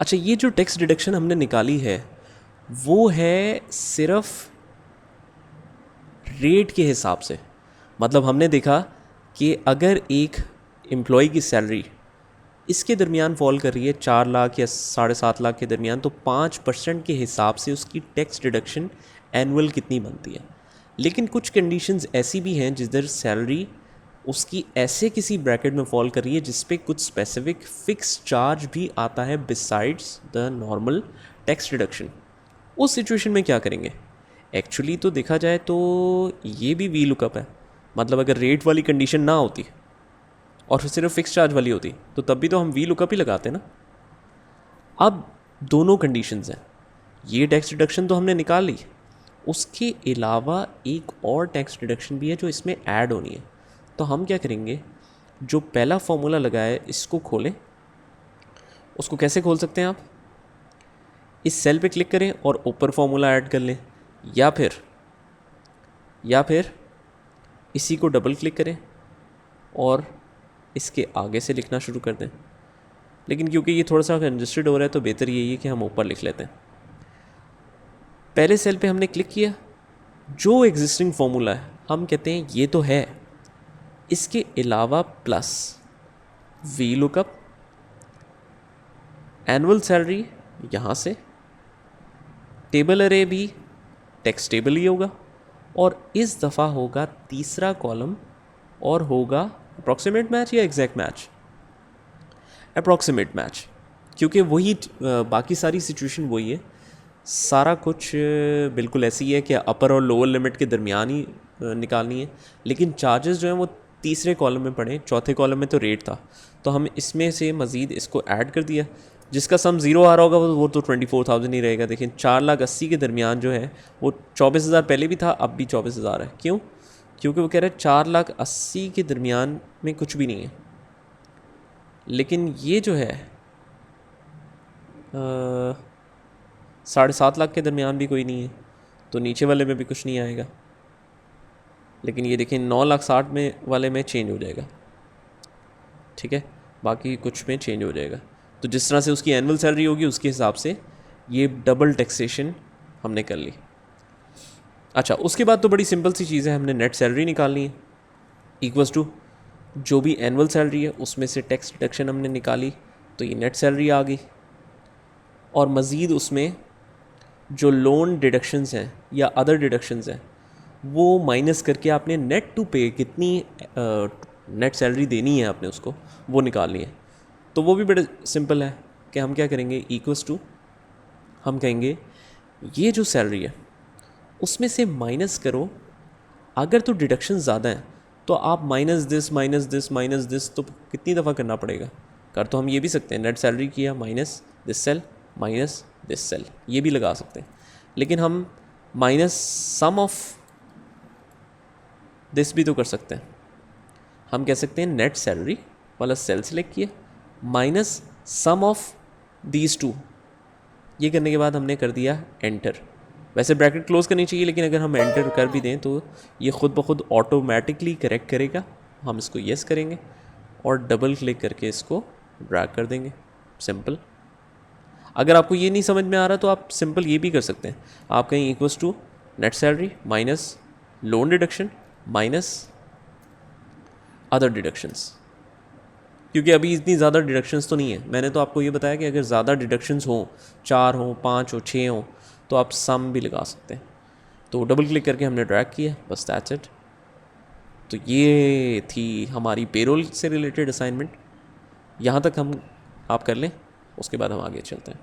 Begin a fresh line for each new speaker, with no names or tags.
अच्छा, ये जो टैक्स डिडक्शन हमने निकाली है वो है सिर्फ रेट के हिसाब से। मतलब हमने देखा कि अगर एक एम्प्लॉय की सैलरी इसके दरमियान फॉल कर रही है 4 लाख या 7.5 लाख के दरमियान, तो 5% के हिसाब से उसकी टैक्स डिडक्शन एनुअल कितनी बनती है। लेकिन कुछ कंडीशंस ऐसी भी हैं जिधर सैलरी उसकी ऐसे किसी ब्रैकेट में फॉल कर रही है जिस पे कुछ स्पेसिफिक फिक्स चार्ज भी आता है besides the normal tax deduction. उस सिचुएशन में क्या करेंगे? एक्चुअली तो देखा जाए तो ये भी वी लुकअप है। मतलब अगर रेट वाली कंडीशन ना होती और सिर्फ फिक्स चार्ज वाली होती तो तब भी तो हम वी लुकअप ही लगाते ना। अब दोनों कंडीशंस हैं, ये टैक्स डिडक्शन तो हमने निकाल ली, उसके अलावा एक और टैक्स डिडक्शन भी है जो इसमें ऐड होनी है। तो हम क्या करेंगे, जो पहला फॉर्मूला लगा है इसको खोलें। उसको कैसे खोल सकते हैं आप? इस सेल पे क्लिक करें और ऊपर फॉर्मूला ऐड कर लें, या फिर इसी को डबल क्लिक करें और इसके आगे से लिखना शुरू कर दें। लेकिन क्योंकि ये थोड़ा सा कंजस्टेड हो रहा है तो बेहतर यही है कि हम ऊपर लिख लेते हैं। पहले सेल पे हमने क्लिक किया, जो एग्जिस्टिंग फॉर्मूला है हम कहते हैं ये तो है, इसके अलावा plus V lookup annual salary, यहाँ से टेबल अरे भी टेक्स्ट टेबल ही होगा, और इस दफ़ा होगा तीसरा कॉलम और होगा अप्रॉक्सीमेट मैच या एग्जैक्ट मैच। अप्रॉक्सीमेट मैच, क्योंकि वही बाकी सारी सिचुएशन वही है, सारा कुछ बिल्कुल ऐसी ही है कि अपर और लोअर लिमिट के दरमियान ही निकालनी है। लेकिन चार्जेस जो हैं वो तीसरे कॉलम में पड़े, चौथे कॉलम में तो रेट था, तो हम इसमें से मज़ीद इसको ऐड कर दिया। जिसका सम ज़ीरो आ रहा होगा वो तो 24,000 ही रहेगा। देखिए 4,80,000 के दरमियान जो है वो 24,000 पहले भी था, अब भी 24,000 है। क्यों? क्योंकि वो कह रहे हैं 4,80,000 के दरमियान में कुछ भी नहीं है। लेकिन ये जो है 7.5 लाख के दरमियान भी कोई नहीं है, तो नीचे वाले में भी कुछ नहीं आएगा। लेकिन ये देखें 9,60,000 में वाले में चेंज हो जाएगा, ठीक है, बाकी कुछ में चेंज हो जाएगा। तो जिस तरह से उसकी एनुअल सैलरी होगी उसके हिसाब से ये डबल टैक्सेशन हमने कर ली। अच्छा, उसके बाद तो बड़ी सिंपल सी चीज़ है, हमने नेट सैलरी निकालनी है, इक्वल्स टू जो भी एनुअल सैलरी है उसमें से टैक्स डिडक्शन हमने निकाली, तो ये नेट सैलरी आ गई। और मज़ीद उसमें जो लोन डिडक्शंस हैं या अदर डिडक्शंस हैं वो माइनस करके आपने नेट टू पे कितनी नेट सैलरी देनी है आपने उसको, वो निकालनी है। तो वो भी बड़े सिंपल है कि हम क्या करेंगे, इक्वल्स टू हम कहेंगे ये जो सैलरी है उसमें से माइनस करो। अगर तो डिडक्शन ज़्यादा हैं तो आप minus this minus this minus this तो कितनी दफ़ा करना पड़ेगा। कर तो हम ये भी सकते हैं, नेट सैलरी किया minus this cell minus this cell, ये भी लगा सकते हैं। लेकिन हम माइनस सम ऑफ दिस भी तो कर सकते हैं। हम कह सकते हैं नेट सैलरी वाला सेल सेलेक्ट किया minus sum of these two. ये करने के बाद हमने कर दिया एंटर। वैसे ब्रैकेट क्लोज करनी चाहिए, लेकिन अगर हम एंटर कर भी दें तो ये ख़ुद ब खुद ऑटोमेटिकली करेक्ट करेगा। हम इसको येस करेंगे और डबल क्लिक करके इसको ड्रैग कर देंगे। सिंपल। अगर आपको ये नहीं समझ में आ रहा तो आप सिंपल ये भी कर सकते हैं, आप कहीं equals to net salary minus loan deduction minus other deductions, क्योंकि अभी इतनी ज़्यादा डिडक्शंस तो नहीं है। मैंने तो आपको ये बताया कि अगर ज़्यादा डिडक्शंस हों, 4 हों, 5 हो, 6 हों, तो आप सम भी लगा सकते हैं। तो डबल क्लिक करके हमने ड्रैग किया, बस दैट्स इट। तो ये थी हमारी पेरोल से रिलेटेड असाइनमेंट। यहाँ तक हम आप कर लें, उसके बाद हम आगे चलते हैं।